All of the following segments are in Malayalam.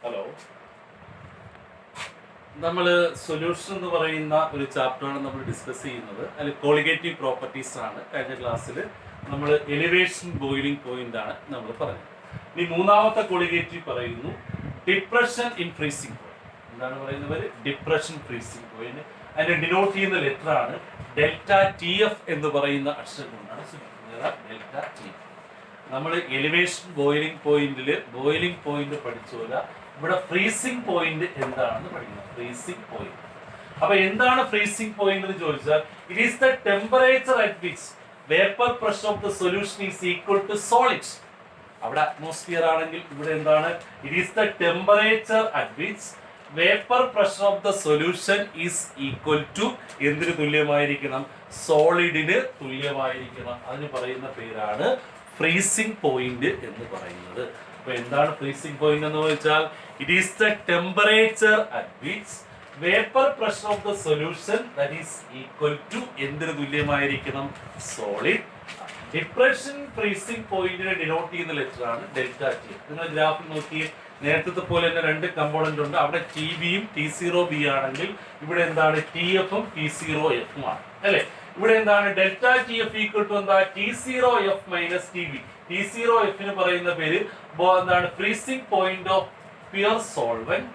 ഹലോ, നമ്മൾ സൊല്യൂഷൻ എന്ന് പറയുന്ന ഒരു ചാപ്റ്ററാണ് നമ്മൾ ഡിസ്കസ് ചെയ്യുന്നത്. അതിൽ കോളിഗേറ്റീവ് പ്രോപ്പർട്ടീസ് ആണ്. കഴിഞ്ഞ ക്ലാസ്സിൽ നമ്മൾ എലിവേഷൻ ബോയിലിംഗ് പോയിന്റ് ആണ് നമ്മൾ പറഞ്ഞത്. ഇനി മൂന്നാമത്തെ കോളിഗേറ്റീവ് പറയുന്നു ഡിപ്രഷൻ ഇൻ ഫ്രീസിംഗ് പോയിന്റ്. എന്താണ് പറയുന്നത്? Depression freezing point. അതിനെ ഡിനോട്ട് ചെയ്യുന്ന ലെറ്റർ ആണ് ഡെൽറ്റ ടി എഫ് എന്ന് പറയുന്ന അക്ഷരം കൊണ്ടാണ് സൂചിപ്പിക്കുന്നത്. Delta T F. നമ്മൾ എലിവേഷൻ ബോയിലിംഗ് പോയിന്റിൽ ബോയിലിംഗ് പോയിന്റ് പഠിച്ച പോലെ ഇവിടെ ഫ്രീസിംഗ് പോയിന്റ് എന്താണെന്ന് പഠിക്കണം. Freezing point. അപ്പൊ എന്താണ് ഫ്രീസിംഗ് പോയിന്റ് എന്ന് ചോദിച്ചാൽ it is the temperature at which vapour pressure of the solution is equal to solid. അവിടെ അറ്റ്മോസ്ഫിയർ ആണെങ്കിൽ ഇവിടെ എന്താണ്? It is the temperature at which vapour pressure of the solution is equal to എന്തിന് തുല്യമായിരിക്കണം? സോളിഡിന് തുല്യമായിരിക്കണം. അതിന് പറയുന്ന പേരാണ് ഫ്രീസിംഗ് പോയിന്റ് എന്ന് പറയുന്നത്. അപ്പൊ എന്താണ് ഫ്രീസിംഗ് പോയിന്റ് എന്ന് വെച്ചാൽ it is the temperature at which vapour pressure of the solution that is equal to എന്തിന് തുല്യമായിരിക്കണം? സോളിഡ്. ഡിപ്രഷൻ ഫ്രീസിംഗ് പോയിന്റിനെ ഡിനോട്ട് ചെയ്യുന്ന ലെറ്റർ ആണ് ഡെൽറ്റ ടി. നിങ്ങൾ ഗ്രാഫിൽ നോക്കി നേരത്തെ പോലെ തന്നെ രണ്ട് കമ്പോണന്റ് ഉണ്ട്. അവിടെ ടി ബിയും ടി സീറോ ബി ആണെങ്കിൽ ഇവിടെ എന്താണ്? ടി എഫും ടി സീറോ എഫും ആണ് അല്ലെ. ഇവിടെ എന്താണ്? Delta T F equal to എന്താ? T zero F minus T B. T zero എഫിന് പറയുന്ന പേര് എന്താണ്? Freezing point of pure solvent.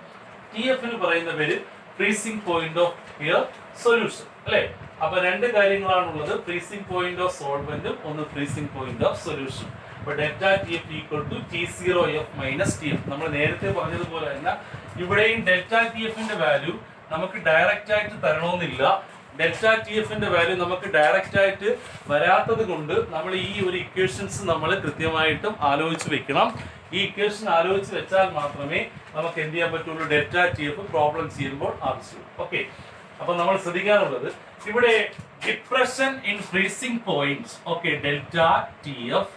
T എഫിന് പറയുന്ന പേര് freezing point of pure solution അല്ലെ. അപ്പൊ രണ്ട് കാര്യങ്ങളാണുള്ളത്, ഫ്രീസിംഗ് പോയിന്റ് ഓഫ് സോൾവെന്റും ഒന്ന് ഫ്രീസിംഗ് പോയിന്റ് ഓഫ് സൊല്യൂഷൻ. അപ്പൊ delta T F equal to T zero F minus T F. നമ്മൾ നേരത്തെ പറഞ്ഞതുപോലെ തന്നെ ഇവിടെയും ഡെൽറ്റ ടി എഫിന്റെ വാല്യൂ നമുക്ക് ഡയറക്റ്റ് ആയിട്ട് തരണമെന്നില്ല. ഡെൽറ്റ ടി എഫിന്റെ വാല്യൂ നമുക്ക് ഡയറക്റ്റ് ആയിട്ട് വരാത്തത് കൊണ്ട് നമ്മൾ ഈ ഒരു ഇക്വേഷൻസ് നമ്മൾ കൃത്യമായിട്ടും ആലോചിച്ച് വെക്കണം. ഈ ഇക്വേഷൻ ആലോചിച്ച് വെച്ചാൽ മാത്രമേ നമുക്ക് എന്ത് ചെയ്യാൻ പറ്റുള്ളൂ? ഡെൽറ്റ ടി എഫ് പ്രോബ്ലം ചെയ്യുമ്പോൾ ആവശ്യമുള്ളൂ. ഓക്കെ, അപ്പൊ നമ്മൾ ശ്രദ്ധിക്കാനുള്ളത് ഇവിടെ depression in freezing points okay delta T F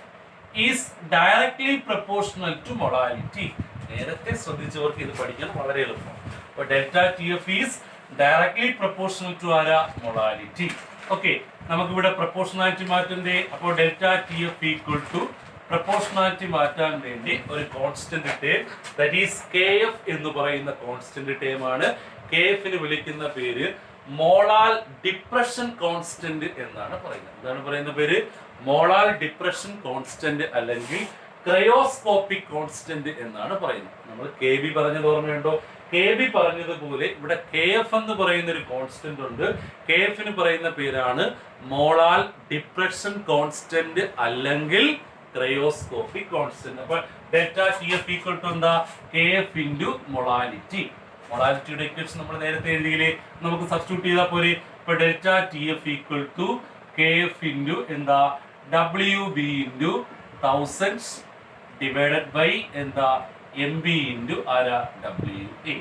is directly proportional to molality. നേരത്തെ ശ്രദ്ധിച്ചവർക്ക് ഇത് പഠിക്കാൻ വളരെ എളുപ്പമാണ്. അപ്പൊ delta T F is directly proportional to ആരാ? മൊളാലിറ്റി. ഓക്കെ, നമുക്കിവിടെ പ്രൊപ്പോർഷണാലിറ്റി മാറ്റണ്ടേ? അപ്പോൾ delta T F equal to proportionality മാറ്റാൻ വേണ്ടി ഒരു constant term that is K F എന്ന് പറയുന്ന കോൺസ്റ്റന്റ് ടേം ആണ്. കെ എഫിന് വിളിക്കുന്ന പേര് മോളാൽ ഡിപ്രഷൻ കോൺസ്റ്റന്റ് എന്നാണ് പറയുന്നത്. എന്താണ് പറയുന്ന പേര്? മോളാൽ ഡിപ്രഷൻ കോൺസ്റ്റന്റ് അല്ലെങ്കിൽ ക്രയോസ്കോപ്പിക് കോൺസ്റ്റന്റ് എന്നാണ് പറയുന്നത്. നമ്മൾ കെ ബി പറഞ്ഞത് ഓർമ്മയുണ്ടോ? കെ ബി പറഞ്ഞതുപോലെ ഇവിടെ കെ എഫ് എന്ന് പറയുന്ന ഒരു കോൺസ്റ്റന്റ് ഉണ്ട്. കെ എഫിന് പറയുന്ന പേരാണ് മോളാൽ ഡിപ്രഷൻ കോൺസ്റ്റന്റ് അല്ലെങ്കിൽ ക്രയോസ്കോപ്പിക് കോൺസ്റ്റന്റ്. അപ്പൊ delta T F equal to എന്താ? K F into molality. മൊളാലിറ്റിയുടെ ഇക്വേഷൻ നമ്മൾ നേരത്തെ എഴുതിയില്ലേ? നമുക്ക് സബ്സ്റ്റിറ്റ്യൂട്ട് ചെയ്താൽ പോരെ. ഇപ്പൊ delta T F equal to K F into എന്താ? W B into thousands divided by എന്താ? എം ബി ഇൻറ്റു ആരാ? W A.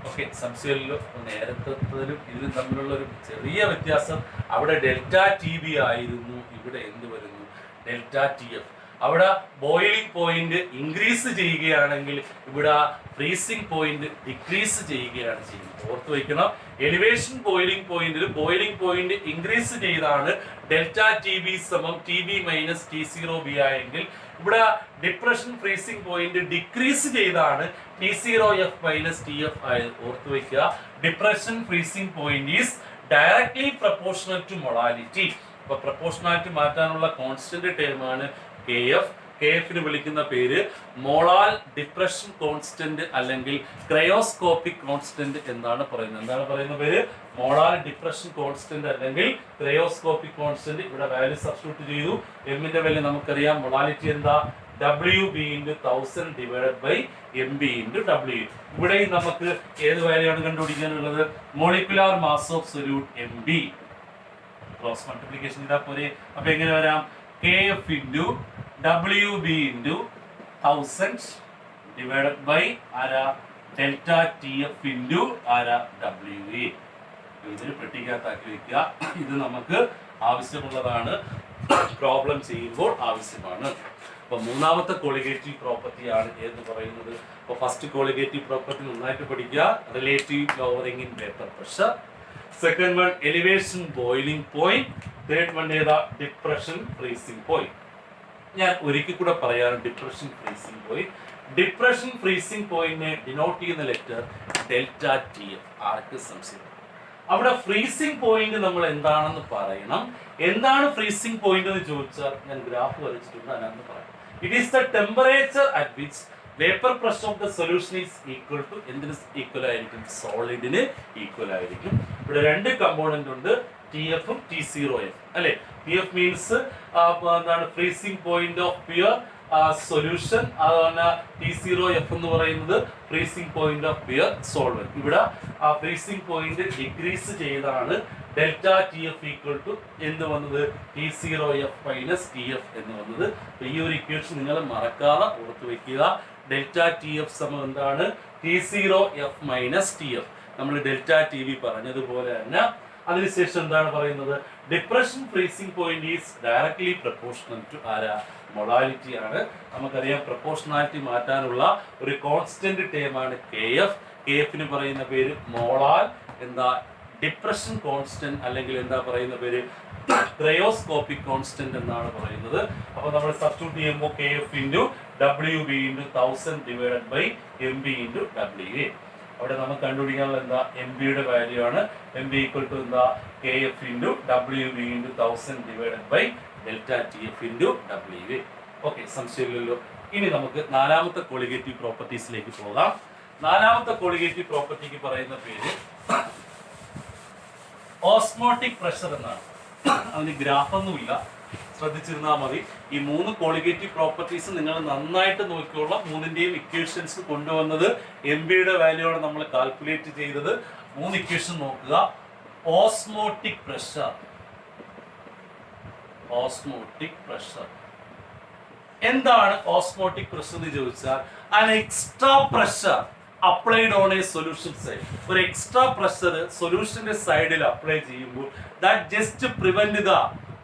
ഓക്കെ, സംശയമില്ലല്ലോ. നേരത്തേതിലും ഇതിലും തമ്മിലുള്ള ഒരു ചെറിയ വ്യത്യാസം. അവിടെ ഡെൽറ്റ ടി ബി ആയിരുന്നു, ഇവിടെ എന്ത് വരുന്നു? Delta T F. അവിടെ ബോയിലിംഗ് പോയിന്റ് ഇൻക്രീസ് ചെയ്യുകയാണെങ്കിൽ ഇവിടെ ഫ്രീസിംഗ് പോയിന്റ് ഡിക്രീസ് ചെയ്യുകയാണ് ചെയ്യുന്നത്. ഓർത്ത് വയ്ക്കണം, എലിവേഷൻ ബോയിലിംഗ് പോയിന്റിൽ ബോയിലിംഗ് പോയിന്റ് ഇൻക്രീസ് ചെയ്താണ് ഡെൽറ്റ ടി ബി സമം T B minus T zero B ആയെങ്കിൽ ഇവിടെ ഡിപ്രഷൻ ഫ്രീസിംഗ് പോയിന്റ് ഡിക്രീസ് ചെയ്താണ് T zero F minus T F ആയത്. ഓർത്ത് വയ്ക്കുക, depression freezing point is directly proportional to molality. അപ്പൊ പ്രൊപ്പോർഷണാലിറ്റി മാറ്റാനുള്ള കോൺസ്റ്റന്റ് ടേം ആണ് കെ എഫ്. കെ എഫിന് വിളിക്കുന്ന പേര് മോളാൽ ഡിപ്രഷൻ കോൺസ്റ്റന്റ് അല്ലെങ്കിൽ ക്രയോസ്കോപ്പിക് കോൺസ്റ്റന്റ് എന്നാണ് പറയുന്നത്. എന്താണ് പറയുന്ന പേര്? മോളാൽ ഡിപ്രഷൻ കോൺസ്റ്റന്റ് അല്ലെങ്കിൽ ക്രയോസ്കോപ്പിക് കോൺസ്റ്റന്റ്. ഇവിടെ വാല്യൂ സബ്സ്റ്റിറ്റ്യൂട്ട് ചെയ്തു. എമ്മിന്റെ വാല്യൂ നമുക്കറിയാം. മൊളാലിറ്റി എന്താ? W B into thousand divided by M B into W. ഇവിടെയും നമുക്ക് ഏത് വാല്യൂ ആണ് കണ്ടുപിടിക്കാനുള്ളത്? Molecular mass of solute M B. Cross multiplication ചെയ്താൽ പോലെ. അപ്പൊ എങ്ങനെ വരാം? K F into W B into thousand divided by ആരാ? ഡെൽറ്റ ടി എഫ് ഇൻറ്റു ആരാ? W A. ഇതിന് പെട്ടിക്കകത്താക്കി വെക്കുക. ഇത് നമുക്ക് ആവശ്യമുള്ളതാണ്, പ്രോബ്ലം ചെയ്യുമ്പോൾ ആവശ്യമാണ്. അപ്പൊ മൂന്നാമത്തെ കോളിഗേറ്റീവ് പ്രോപ്പർട്ടി ആണ് എന്ന് പറയുന്നത്. അപ്പൊ ഫസ്റ്റ് കോളിഗേറ്റീവ് പ്രോപ്പർട്ടി നന്നായിട്ട് പഠിക്കുക. Relative lowering in vapour pressure. Second one elevation boiling point. Third one ഏതാ? Depression freezing point. ഞാൻ ഒരിക്കൽ കൂടെ പറയാറ് depression freezing point. Depression freezing പോയിന്റിനെ ഡിനോട്ട് ചെയ്യുന്ന ലെറ്റർ ഡെൽറ്റ ടി എഫ്. ആർക്ക് സംശയം? അവിടെ ഫ്രീസിംഗ് പോയിന്റ് നമ്മൾ എന്താണെന്ന് പറയണം. എന്താണ് ഫ്രീസിംഗ് പോയിന്റ് എന്ന് ചോദിച്ചാൽ ഞാൻ ഗ്രാഫ് വരച്ചിട്ടുണ്ട്, അതിനകത്ത് പറയാം. It is the temperature at which vapour pressure of the solution is equal to എന്തിന് ഈക്വൽ ആയിരിക്കും? സോളിഡിന് ഈക്വൽ ആയിരിക്കും. ഇവിടെ രണ്ട് കമ്പോണന്റ് ഉണ്ട്, ടി എഫും T0F അല്ലെ. ടി എഫ് മീൻസ് എന്താണ്? Freezing point of pure solution. അതുപോലെ T0F എന്ന് പറയുന്നത് freezing point of pure solvent. ഇവിടെ ആ ഫ്രീസിംഗ് പോയിന്റ് ഡിക്രീസ് ചെയ്താണ് delta T F equal to എന്ത് വന്നത്? T0F മൈനസ് ടി എഫ് എന്ന് വന്നത്. ഈ ഒരു ഇക്വേഷൻ നിങ്ങൾ മറക്കാതെ ഓർത്ത് വെക്കുക. ഡെൽറ്റ ടി എഫ് സമം എന്താണ്? T0F minus T F. നമ്മൾ ഡെൽറ്റ ടി വി പറഞ്ഞതുപോലെ തന്നെ. അതിനുശേഷം എന്താണ് പറയുന്നത്? Depression freezing point is directly proportional to ആരാ? മൊളാലിറ്റി ആണ്. നമുക്കറിയാം പ്രൊപ്പോർഷണാലിറ്റി മാറ്റാനുള്ള ഒരു കോൺസ്റ്റന്റ് ടേം ആണ് KF. KF-ന് പറയുന്ന പേര് മോളാൽ എന്താ? ഡിപ്രഷൻ കോൺസ്റ്റന്റ്, അല്ലെങ്കിൽ എന്താ പറയുന്ന പേര്? ക്രയോസ്കോപ്പിക് കോൺസ്റ്റന്റ് എന്നാണ് പറയുന്നത്. അപ്പോൾ നമ്മൾ സബ്സ്റ്റിറ്റ്യൂട്ട് ചെയ്യുമ്പോൾ KF into WB into 1000 divided by MB into WA. അവിടെ നമുക്ക് കണ്ടുപിടിക്കാനുള്ള എന്താ? MB-യുടെ വാല്യൂ ആണ്. MB ഈക്വൽ ടു എന്താ? KF into WB into 1000 divided by delta TF into WA. Okay, സംശയമില്ലല്ലോ. ഇനി നമുക്ക് നാലാമത്തെ കോളിഗേറ്റീവ് പ്രോപ്പർട്ടീസിലേക്ക് പോകാം. നാലാമത്തെ കോളിഗേറ്റീവ് പ്രോപ്പർട്ടിക്ക് പറയുന്ന പേര് ഓസ്മോട്ടിക് പ്രഷർ എന്നാണ്. അതിന് ഗ്രാഫൊന്നുമില്ല, ശ്രദ്ധിച്ചിരുന്നാൽ മതി. ഈ മൂന്ന് കോളിഗേറ്റീവ് പ്രോപ്പർട്ടീസ് നിങ്ങൾ നന്നായിട്ട് നോക്കിയുള്ള മൂന്നിന്റെയും ഇക്വേഷൻസ് കൊണ്ടുവന്നത് MB-യുടെ വാല്യൂ ആണ് നമ്മൾ കാൽക്കുലേറ്റ് ചെയ്തത്. മൂന്ന് ഇക്വേഷൻ നോക്കുക. ഓസ്മോട്ടിക് പ്രഷർ, ഓസ്മോട്ടിക് പ്രഷർ എന്താണ്? ഓസ്മോട്ടിക് പ്രഷർ എന്ന് ചോദിച്ചാൽ an extra pressure applied on a solution side. ഒരു എക്സ്ട്രാ പ്രഷർ സൊല്യൂഷന്റെ സൈഡിൽ അപ്ലൈ ചെയ്യുമ്പോൾ that just prevent the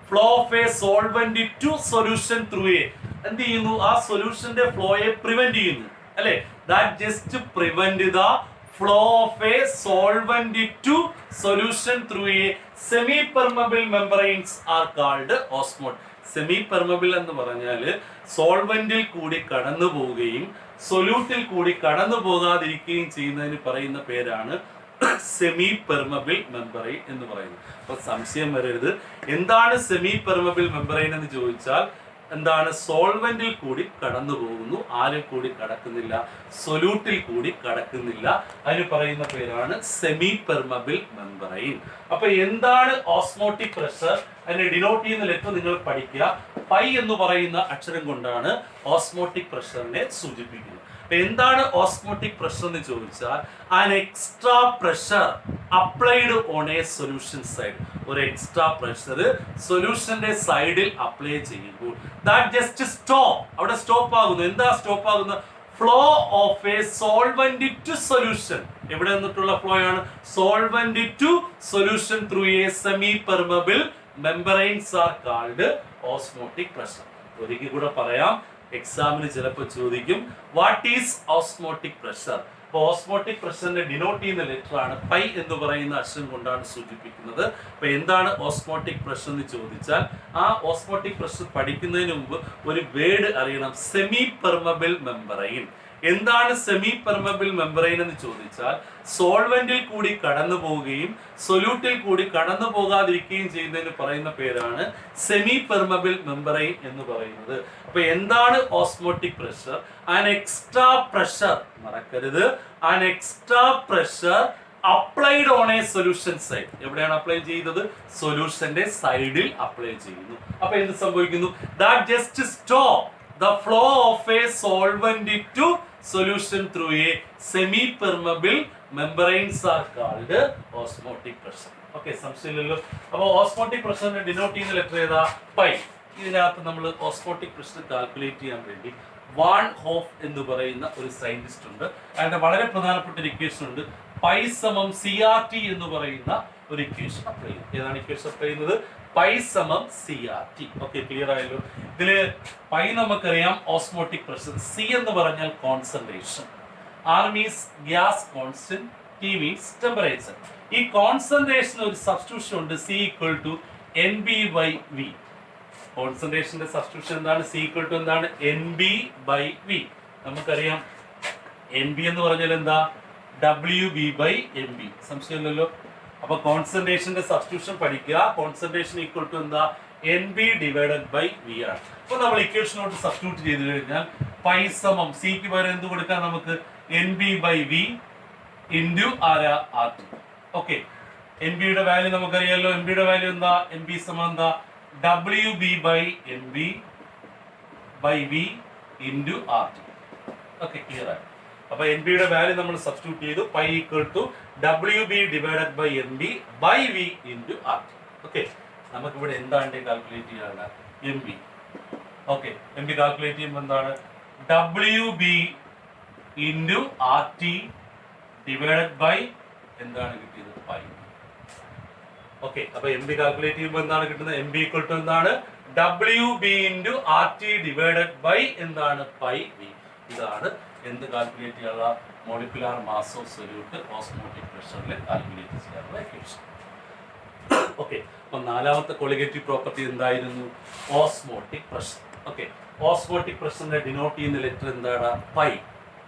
flow of a solvent to solution through a എന്ത് ചെയ്യുന്നു? ആ സൊല്യൂഷന്റെ ഫ്ലോയെ പ്രിവെന്റ് ചെയ്യുന്നു അല്ലെ. that just prevent the flow of a solvent to solution through a semi permeable membranes are called osmotic. Semi permeable എന്ന് പറഞ്ഞാൽ സോൾവെന്റിൽ കൂടി കടന്നു പോവുകയും സൊല്യൂട്ടിൽ കൂടി കടന്നു പോകാതിരിക്കുകയും ചെയ്യുന്നതിന് പറയുന്ന പേരാണ് സെമി പെർമബിൾ മെമ്പറൈൻ എന്ന് പറയുന്നത്. അപ്പൊ സംശയം വരരുത്, എന്താണ് സെമി പെർമബിൾ മെമ്പറൈൻ എന്ന് ചോദിച്ചാൽ എന്താണ്? സോൾവെന്റിൽ കൂടി കടന്നു പോകുന്നു, ആരിൽ കൂടി കടക്കുന്നില്ല? സൊല്യൂട്ടിൽ കൂടി കടക്കുന്നില്ല. അതിന് പറയുന്ന പേരാണ് സെമി പെർമബിൾ മെമ്പറൈൻ. അപ്പൊ എന്താണ് ഓസ്മോട്ടിക് പ്രഷർ? അതിനെ ഡിനോട്ട് ചെയ്യുന്ന ലെറ്റർ നിങ്ങൾ പഠിക്കുക. പൈ എന്ന് പറയുന്ന അക്ഷരം കൊണ്ടാണ് ഓസ്മോട്ടിക് പ്രഷറിനെ സൂചിപ്പിക്കുന്നത്. എന്താണ് ഓസ്മോട്ടിക് പ്രഷർ എന്ന് ചോദിച്ചാൽ an extra pressure applied on a solution side. ഒരു എക്സ്ട്രാ പ്രഷർ സൊല്യൂഷന്റെ സൈഡിൽ അപ്ലൈ ചെയ്യുമ്പോൾ that just stop, അവിടെ സ്റ്റോപ്പ് ആകുന്നു. എന്താ സ്റ്റോപ്പ് ആകുന്നത്? Flow of a solvent to solution. എവിടെ നിന്നിട്ടുള്ള ഫ്ലോ ആണ്? Solvent to solution through a semipermeable membranes are called osmotic pressure. ഒരിക്കൽ കൂടെ പറയാം, എക്സാമിന് ചിലപ്പോൾ ചോദിക്കും വാട്ട് ഈസ് ഓസ്മോട്ടിക് പ്രഷർ. അപ്പോൾ ഓസ്മോട്ടിക് പ്രഷറിനെ ഡിനോട്ട് ചെയ്യുന്ന ലെറ്റർ ആണ് പൈ എന്ന് പറയുന്ന അക്ഷരം കൊണ്ടാണ് സൂചിപ്പിക്കുന്നത്. അപ്പൊ എന്താണ് ഓസ്മോട്ടിക് പ്രഷർ എന്ന് ചോദിച്ചാൽ ആ ഓസ്മോട്ടിക് പ്രഷർ പഠിക്കുന്നതിന് മുമ്പ് ഒരു വേർഡ് അറിയണം, സെമി പെർമബിൾ മെമ്പറൈൻ. എന്താണ് സെമി പെർമബിൾ മെമ്പറൈൻ എന്ന് ചോദിച്ചാൽ സോൾവെന്റിൽ കൂടി കടന്നു പോവുകയും സൊല്യൂട്ടിൽ കൂടി കടന്നു പോകാതിരിക്കുകയും ചെയ്യുന്നതിന് പറയുന്ന പേരാണ് സെമി പെർമബിൾ മെമ്പറൈൻ എന്ന് പറയുന്നത്. അപ്പൊ എന്താണ് osmotic pressure? An extra pressure, മറക്കരുത്, an extra pressure applied on a solution side. എവിടെയാണ് അപ്ലൈ ചെയ്തത്? സൊല്യൂഷന്റെ സൈഡിൽ അപ്ലൈ ചെയ്യുന്നു. അപ്പൊ എന്ത് സംഭവിക്കുന്നു? That just stop the flow of a solvent to solution through a semi permeable membranes are called osmotic pressure. Okay, സംശയമില്ലല്ലോ. അപ്പോൾ ഓസ്മോട്ടിക് പ്രഷറിനെ ഡിനോട്ട് ചെയ്യുന്ന ലെറ്റർ ഏതാ? പൈ. ഇതിനകത്ത് നമ്മൾ ഓസ്മോട്ടിക് പ്രഷർ കാൽക്കുലേറ്റ് ചെയ്യാൻ വേണ്ടി വാൻ ഹോഫ് എന്ന് പറയുന്ന ഒരു സയന്റിസ്റ്റ് ഉണ്ട്. അതിന്റെ വളരെ പ്രധാനപ്പെട്ട ഒരു ഇക്വേഷൻ ഉണ്ട്, പൈ സമം CRT എന്ന് പറയുന്ന ഒരു ഇക്വേഷൻ അപ്ലൈ ചെയ്യും. ഏതാണ് ഇക്വേഷൻ അപ്ലൈ ചെയ്യുന്നത്? പൈ സമം CRT. ഓക്കെ, ക്ലിയർ ആയല്ലോ. ഇതില് പൈ നമുക്കറിയാം ഓസ്മോട്ടിക് പ്രഷർ, സി എന്ന് പറഞ്ഞാൽ concentration, R means gas constant, T means temperature. ഈ കോൺസെൻട്രേഷൻ ഒരു സബ്സ്റ്റിറ്റ്യൂഷൻ ഉണ്ട്, C ഈക്വൽ ടു NB/V. കോൺസെൻട്രേഷന്റെ സബ്സ്റ്റിറ്റ്യൂഷൻ എന്താണ്? C ഈക്വൽ ടു എന്താണ്? NB/V. നമുക്കറിയാം എൻ ബി എന്ന് പറഞ്ഞാൽ എന്താ, WB/MB. സംശയമില്ലല്ലോ. അപ്പൊ കോൺസെൻട്രേഷന്റെ സബ്സ്റ്റിറ്റ്യൂഷൻ പഠിക്കുക. കോൺസെൻട്രേഷൻ ഈക്വൽ ടു എന്താ, NB/V ആണ്. അപ്പൊ നമ്മൾ ഇക്വേഷനോട്ട് സബ്സ്റ്റിറ്റ്യൂട്ട് ചെയ്ത് കഴിഞ്ഞാൽ പൈ സമം സിക്ക് പകരം എന്ത് കൊടുക്കാം നമുക്ക്, NB/V ഇൻറ്റു ആരാ R2. ഓക്കെ, NB യുടെ വാല്യൂ നമുക്കറിയാലോ. NB യുടെ വാല്യൂ എന്താ, NB സമം എന്താ, WB/MB/V into R2. Okay, clear ആണ്. അപ്പൊ NB യുടെ വാല്യൂ നമ്മൾ സബ്സ്റ്റിറ്റ്യൂട്ട് ചെയ്തു. Pi equal to WB/MB/V into R2. Okay, നമുക്കിവിടെ എന്താണ് കാൽക്കുലേറ്റ് ചെയ്യാനുള്ള MB. ഓക്കെ, MB കാൽക്കുലേറ്റ് ചെയ്യുമ്പോൾ എന്താണ്, WB into RT divided by എന്താണ് കിട്ടിയത്, പൈ. ഓക്കെ, അപ്പൊ MB കാൽക്കുലേറ്റ് ചെയ്യുമ്പോൾ എന്താണ് കിട്ടുന്നത്, MB ഈക്വൽ ടു എന്താണ്, WB into RT divided by എന്താണ്, പൈ V. ഇതാണ് എന്ത് കാൽക്കുലേറ്റ് ചെയ്യാനുള്ള molecular mass of solute osmotic പ്രഷറിൽ കാൽക്കുലേറ്റ് ചെയ്യാനുള്ള ഇക്വേഷൻ. ഓക്കെ, അപ്പൊ നാലാമത്തെ കോളിഗേറ്റീവ് പ്രോപ്പർട്ടി എന്തായിരുന്നു, ഓസ്മോട്ടിക് പ്രഷർ. ഓക്കെ, ഓസ്മോട്ടിക് പ്രഷറിനെ ഡിനോട്ട് ചെയ്യുന്ന ലെറ്റർ എന്താണ്, പൈ.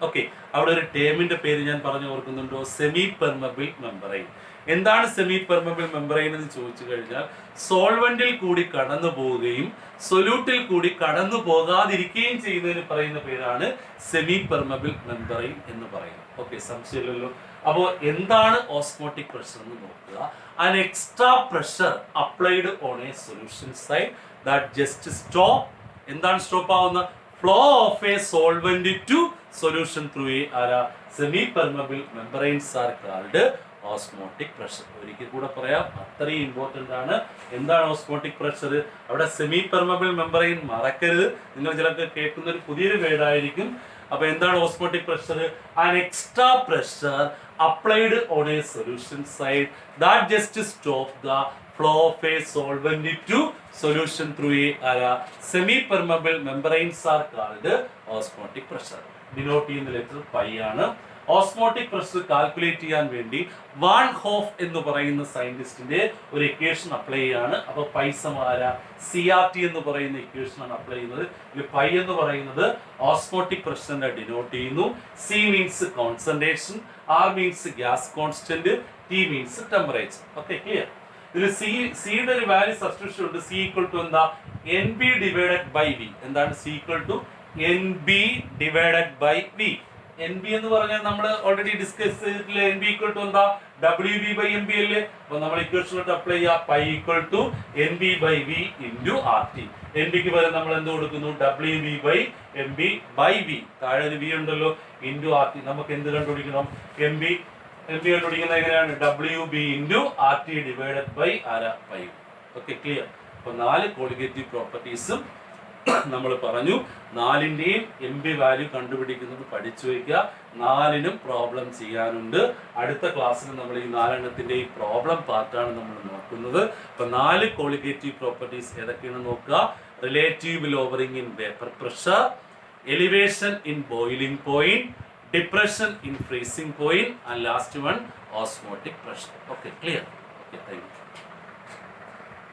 ഓക്കെ, അവിടെ ഒരു ടേമിന്റെ പേര് ഞാൻ പറഞ്ഞു ഓർക്കുന്നുണ്ടോ, സെമി പെർമബിൾ മെമ്പറൈൻ. എന്താണ് സെമി പെർമബിൾ മെമ്പറൈൻ എന്ന് ചോദിച്ചു കഴിഞ്ഞാൽ, സോൾവെന്റിൽ കൂടി കടന്നു പോവുകയും സൊല്യൂട്ടിൽ കൂടി കടന്നു പോകാതിരിക്കുകയും ചെയ്യുന്നതിന് പറയുന്ന പേരാണ് സെമി പെർമബിൾ മെമ്പറൈൻ എന്ന് പറയുന്നത്. ഓക്കെ, സംശയമില്ലല്ലോ. അപ്പോൾ എന്താണ് ഓസ്മോട്ടിക് പ്രഷർ എന്ന് നോക്കുക. an extra pressure applied on a solution side that just stop, എന്താണ് സ്റ്റോപ്പ് ആവുന്ന, flow of a solvent to solution through a semi permeable membranes are called osmotic pressure. ഒരിക്കൽ കൂടെ പറയാം, അത്രയും ഇമ്പോർട്ടന്റ് ആണ്. എന്താണ് ഓസ്മോട്ടിക് പ്രഷർ, അവിടെ സെമി പെർമബിൾ മെമ്പറൈൻ മറക്കരുത്. നിങ്ങൾ ചിലർക്ക് കേൾക്കുന്ന ഒരു പുതിയൊരു വേർഡ് ആയിരിക്കും. അപ്പൊ എന്താണ് osmotic pressure, an extra pressure applied on a solution side that just stop the flow of a solvent to solution through a semi permeable membranes are called osmotic pressure. Denote ചെയ്യുന്ന ലെറ്റർ പൈ ആണ്. ഓസ്മോട്ടിക് പ്രഷർ കാൽക്കുലേറ്റ് ചെയ്യാൻ വേണ്ടി വാൻ ഹോഫ് എന്ന് പറയുന്ന സയന്റിസ്റ്റിന്റെ ഒരു ഇക്വേഷൻ അപ്ലൈ ചെയ്യാണ്. അപ്പൊ പൈ സമാര CRT എന്ന് പറയുന്ന ഇക്വേഷൻ ആണ് അപ്ലൈ ചെയ്യുന്നത്. ഇതിൽ പൈ എന്ന് പറയുന്നത് ഓസ്മോട്ടിക് പ്രഷറിനെ ഡിനോട്ട് ചെയ്യുന്നു. C means concentration, R means gas constant, T means temperature. Okay, clear. ഇതിൽ സിയുടെ ഒരു വാല്യൂ സബ്സ്റ്റിറ്റ്യൂഷൻ ഉണ്ട്. C ഈക്വൽ ടു എന്താ, NB/V. എന്താണ് C equal to NB/V. NB എന്ന് പറഞ്ഞാൽ നമ്മൾ ഓൾറെഡി ഡിസ്കസ് ചെയ്തിട്ടില്ല. NB ഈക്വൽ ടു എന്താ, WB/MB അല്ലേ. അപ്പൊ നമ്മൾ ഇക്വേഷനിലോട്ട് അപ്ലൈ ചെയ്യുക, pi equal to NB/V into RT. NBക്ക് പകരം നമ്മൾ എന്ത് കൊടുക്കുന്നു, WB/MB/V. താഴെ ഒരു V ഉണ്ടല്ലോ, ഇൻറ്റു RT. നമുക്ക് എന്ത് കണ്ടുപിടിക്കണം, MB കണ്ടുപിടിക്കുന്നത് എങ്ങനെയാണ്, WB into RT divided by pi. Okay, clear. അപ്പൊ 4 കോളിഗേറ്റീവ് പ്രോപ്പർട്ടീസും നമ്മൾ പറഞ്ഞു. 4ന്റെയും MB വാല്യൂ കണ്ടുപിടിക്കുന്നത് പഠിച്ചു വയ്ക്കുക. 4നും പ്രോബ്ലം ചെയ്യാനുണ്ട്. അടുത്ത ക്ലാസ്സിൽ നമ്മൾ ഈ 4എണ്ണത്തിന്റെയും പ്രോബ്ലം പാർട്ടാണ് നമ്മൾ നോക്കുന്നത്. അപ്പൊ 4 കോളിഗേറ്റീവ് പ്രോപ്പർട്ടീസ് ഏതൊക്കെയാണെന്ന് നോക്കുക. Relative lowering in vapour pressure, elevation in boiling point, depression in freezing point, and last one osmotic pressure. Okay, clear. Okay, thank you.